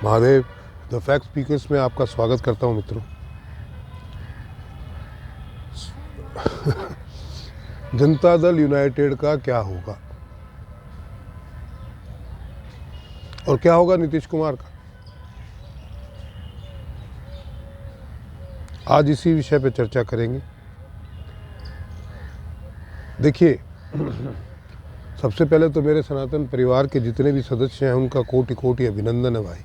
Mahadev the fact speakers में आपका स्वागत करता हूं मित्रों। जनता दल यूनाइटेड का क्या होगा और क्या होगा नीतीश कुमार का, आज इसी विषय पे चर्चा करेंगे। देखिए, सबसे पहले तो मेरे सनातन परिवार के जितने भी सदस्य हैं उनका कोटि कोटि अभिनंदन है भाई,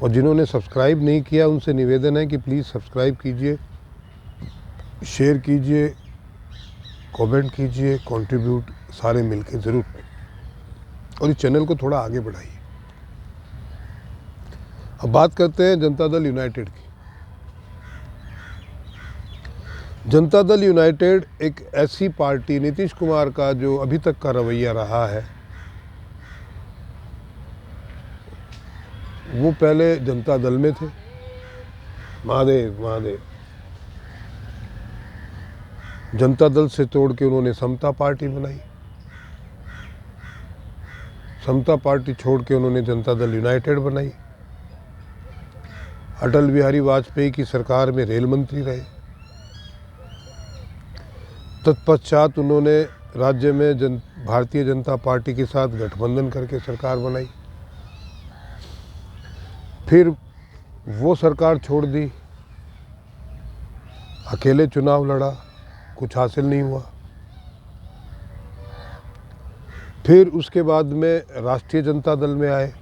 और जिन्होंने सब्सक्राइब नहीं किया उनसे निवेदन है कि प्लीज़ सब्सक्राइब कीजिए, शेयर कीजिए, कमेंट कीजिए, कंट्रीब्यूट सारे मिलके ज़रूर, और इस चैनल को थोड़ा आगे बढ़ाइए। अब बात करते हैं जनता दल यूनाइटेड की। जनता दल यूनाइटेड एक ऐसी पार्टी, नीतीश कुमार का जो अभी तक का रवैया रहा है, वो पहले जनता दल में थे। महादेव महादेव, जनता दल से तोड़ के उन्होंने समता पार्टी बनाई, समता पार्टी छोड़ के उन्होंने जनता दल यूनाइटेड बनाई। अटल बिहारी वाजपेयी की सरकार में रेल मंत्री रहे। तत्पश्चात उन्होंने राज्य में भारतीय जनता पार्टी के साथ गठबंधन करके सरकार बनाई। फिर वो सरकार छोड़ दी, अकेले चुनाव लड़ा, कुछ हासिल नहीं हुआ। फिर उसके बाद में राष्ट्रीय जनता दल में आए,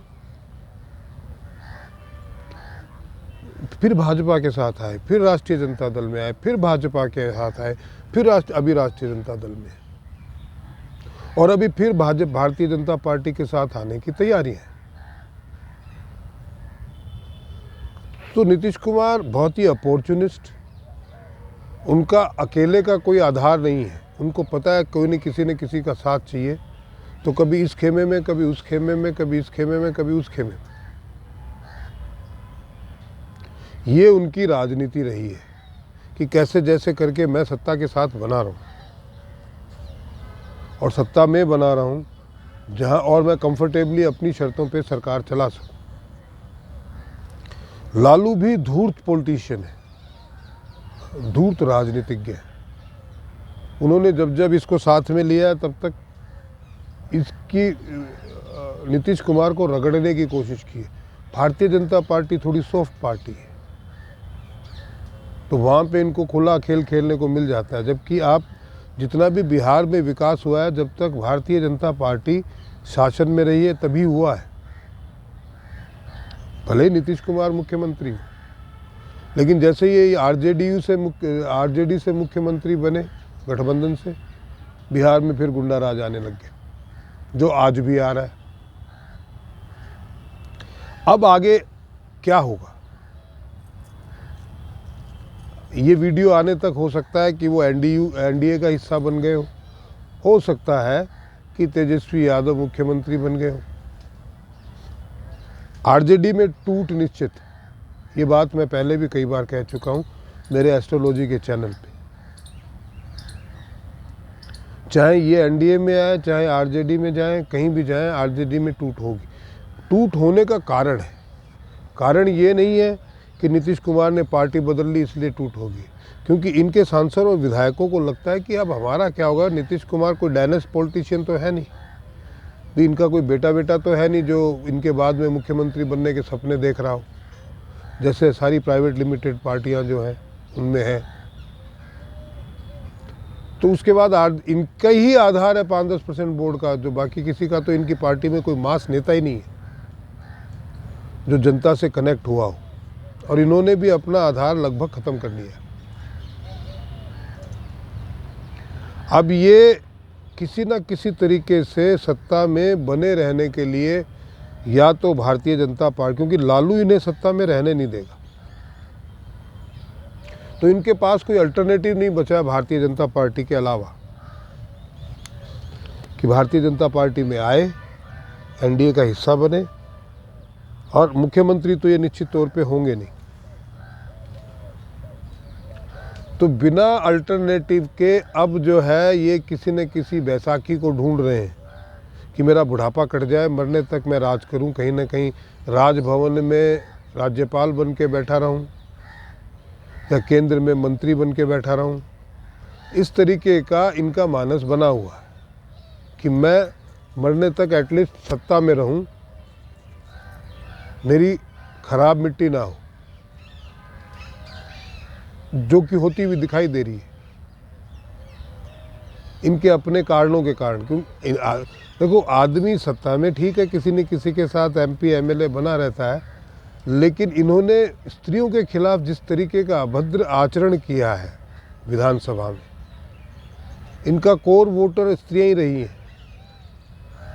फिर भाजपा के साथ आए, फिर राष्ट्रीय जनता दल में आए, फिर भाजपा के साथ आए, फिर अभी राष्ट्रीय जनता दल में, और अभी फिर भारतीय जनता पार्टी के साथ आने की तैयारी है। तो नीतीश कुमार बहुत ही अपॉर्चुनिस्ट, उनका अकेले का कोई आधार नहीं है। उनको पता है कोई न किसी का साथ चाहिए, तो कभी इस खेमे में, कभी उस खेमे में, कभी इस खेमे में, कभी उस खेमे में। ये उनकी राजनीति रही है कि कैसे जैसे करके मैं सत्ता के साथ बना रहा हूँ, और सत्ता में बना रहा हूँ जहाँ, और मैं कंफर्टेबली अपनी शर्तों पे सरकार चला सकूँ। लालू भी धूर्त पॉलिटिशियन है, धूर्त राजनीतिज्ञ है। उन्होंने जब जब इसको साथ में लिया तब तक इसकी नीतीश कुमार को रगड़ने की कोशिश की है। भारतीय जनता पार्टी थोड़ी सॉफ्ट पार्टी है, तो वहाँ पे इनको खुला खेल खेलने को मिल जाता है। जबकि आप जितना भी बिहार में विकास हुआ है, जब तक भारतीय जनता पार्टी शासन में रही है तभी हुआ है। भले ही नीतीश कुमार मुख्यमंत्री हो, लेकिन जैसे ये आरजेडी से मुख्यमंत्री बने गठबंधन से, बिहार में फिर गुंडा राज आने लग गया, जो आज भी आ रहा है। अब आगे क्या होगा, ये वीडियो आने तक हो सकता है कि वो एनडीए का हिस्सा बन गए हो सकता है कि तेजस्वी यादव मुख्यमंत्री बन गए हो। आरजेडी में टूट निश्चित, ये बात मैं पहले भी कई बार कह चुका हूँ मेरे एस्ट्रोलॉजी के चैनल पे। चाहे ये एनडीए में आए, चाहे आरजेडी में जाएं, कहीं भी जाएं, आरजेडी में टूट होगी। टूट होने का कारण है, कारण ये नहीं है कि नीतीश कुमार ने पार्टी बदल ली इसलिए टूट होगी, क्योंकि इनके सांसद और विधायकों को लगता है कि अब हमारा क्या होगा। नीतीश कुमार कोई डायनेस्ट पॉलिटिशियन तो है नहीं, भी इनका कोई बेटा तो है नहीं जो इनके बाद में मुख्यमंत्री बनने के सपने देख रहा हो, जैसे सारी प्राइवेट लिमिटेड पार्टियां जो हैं उनमें है। तो उसके बाद इनका ही आधार है 5-10% वोट का, जो बाकी किसी का तो इनकी पार्टी में कोई मास नेता ही नहीं है जो जनता से कनेक्ट हुआ हो, और इन्होंने भी अपना आधार लगभग खत्म कर लिया। अब ये किसी न किसी तरीके से सत्ता में बने रहने के लिए, या तो भारतीय जनता पार्टी, क्योंकि लालू इन्हें सत्ता में रहने नहीं देगा, तो इनके पास कोई अल्टरनेटिव नहीं बचा भारतीय जनता पार्टी के अलावा कि भारतीय जनता पार्टी में आए, एनडीए का हिस्सा बने, और मुख्यमंत्री तो ये निश्चित तौर पे होंगे नहीं। तो बिना अल्टरनेटिव के अब जो है ये किसी न किसी बैसाखी को ढूंढ रहे हैं कि मेरा बुढ़ापा कट जाए, मरने तक मैं राज करूं, कहीं ना कहीं राजभवन में राज्यपाल बन के बैठा रहूं या केंद्र में मंत्री बन के बैठा रहूं। इस तरीके का इनका मानस बना हुआ है कि मैं मरने तक एटलीस्ट सत्ता में रहूं, मेरी खराब मिट्टी ना हो, जो कि होती हुई दिखाई दे रही है इनके अपने कारणों के कारण। क्यों देखो, आदमी सत्ता में ठीक है, किसी न किसी के साथ MP MLA बना रहता है, लेकिन इन्होंने स्त्रियों के खिलाफ जिस तरीके का अभद्र आचरण किया है विधानसभा में, इनका कोर वोटर स्त्रियां ही रही हैं,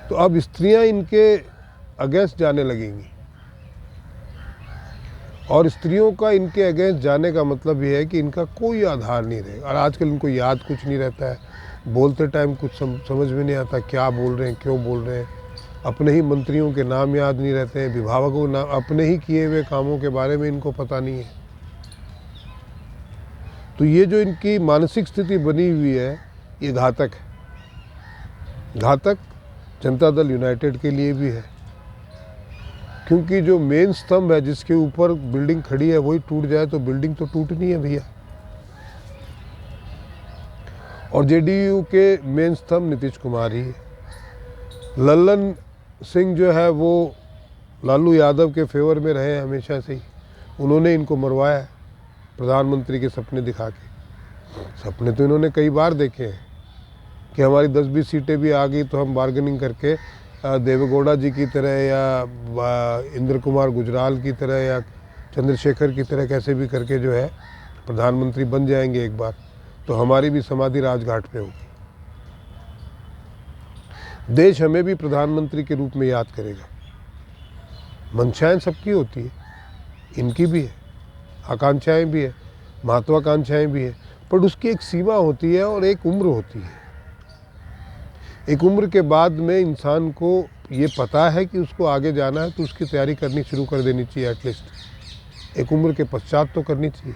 तो अब स्त्रियां इनके अगेंस्ट जाने लगेंगी। और स्त्रियों का इनके अगेंस्ट जाने का मतलब ये है कि इनका कोई आधार नहीं रहेगा। और आजकल इनको याद कुछ नहीं रहता है, बोलते टाइम कुछ समझ में नहीं आता क्या बोल रहे हैं, क्यों बोल रहे हैं। अपने ही मंत्रियों के नाम याद नहीं रहते हैं, विभागों नाम, अपने ही किए हुए कामों के बारे में इनको पता नहीं है। तो ये जो इनकी मानसिक स्थिति बनी हुई है, ये घातक है। घातक जनता दल यूनाइटेड के लिए भी है, क्योंकि जो मेन स्तंभ है जिसके ऊपर बिल्डिंग खड़ी है वही टूट जाए तो बिल्डिंग तो टूटनी है भैया। और JDU के मेन स्तंभ नीतीश कुमार ही है। लल्लन सिंह जो है वो लालू यादव के फेवर में रहे हैं हमेशा से ही, उन्होंने इनको मरवाया है प्रधानमंत्री के सपने दिखा के। सपने तो इन्होंने कई बार देखे हैं कि हमारी 10-20 सीटें भी आ गई तो हम बार्गेनिंग करके देवेगौड़ा जी की तरह या इंद्र कुमार गुजराल की तरह या चंद्रशेखर की तरह कैसे भी करके जो है प्रधानमंत्री बन जाएंगे एक बार, तो हमारी भी समाधि राजघाट पे होगी। देश हमें भी प्रधानमंत्री के रूप में याद करेगा। मंशाएं सबकी होती है, इनकी भी है, आकांक्षाएं भी है, महत्वाकांक्षाएं भी है, पर उसकी एक सीमा होती है और एक उम्र होती है। एक उम्र के बाद में इंसान को ये पता है कि उसको आगे जाना है तो उसकी तैयारी करनी शुरू कर देनी चाहिए। एटलीस्ट एक उम्र के पश्चात तो करनी चाहिए।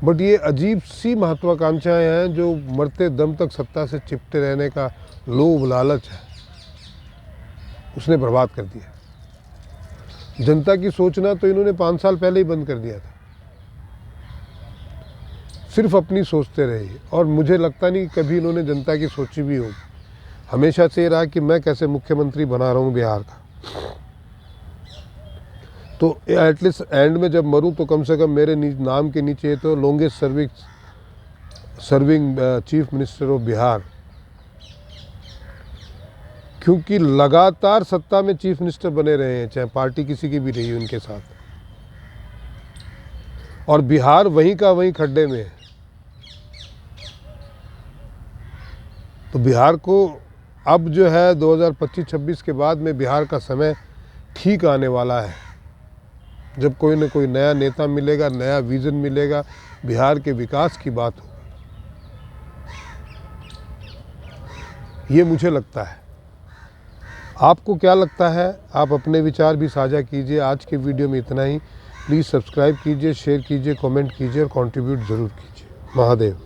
बट ये अजीब सी महत्वाकांक्षाएं हैं जो मरते दम तक सत्ता से चिपटे रहने का लोभ लालच है, उसने बर्बाद कर दिया। जनता की सोचना तो इन्होंने 5 साल पहले ही बंद कर दिया था, सिर्फ अपनी सोचते रहे। और मुझे लगता नहीं कभी इन्होंने जनता की सोची भी होगी। हमेशा से ये रहा कि मैं कैसे मुख्यमंत्री बना रहा हूँ बिहार का, तो एटलीस्ट एंड में जब मरूं तो कम से कम मेरे नाम के नीचे तो longest serving chief minister of Bihar, क्योंकि लगातार सत्ता में चीफ मिनिस्टर बने रहे हैं, चाहे पार्टी किसी की भी रही है उनके साथ, और बिहार वहीं का वहीं खड्डे में है। तो बिहार को अब जो है 2025-26 के बाद में बिहार का समय ठीक आने वाला है, जब कोई न कोई नया नेता मिलेगा, नया विजन मिलेगा, बिहार के विकास की बात होगी, ये मुझे लगता है। आपको क्या लगता है? आप अपने विचार भी साझा कीजिए। आज के वीडियो में इतना ही। प्लीज़ सब्सक्राइब कीजिए, शेयर कीजिए, कमेंट कीजिए और कंट्रीब्यूट ज़रूर कीजिए। महादेव।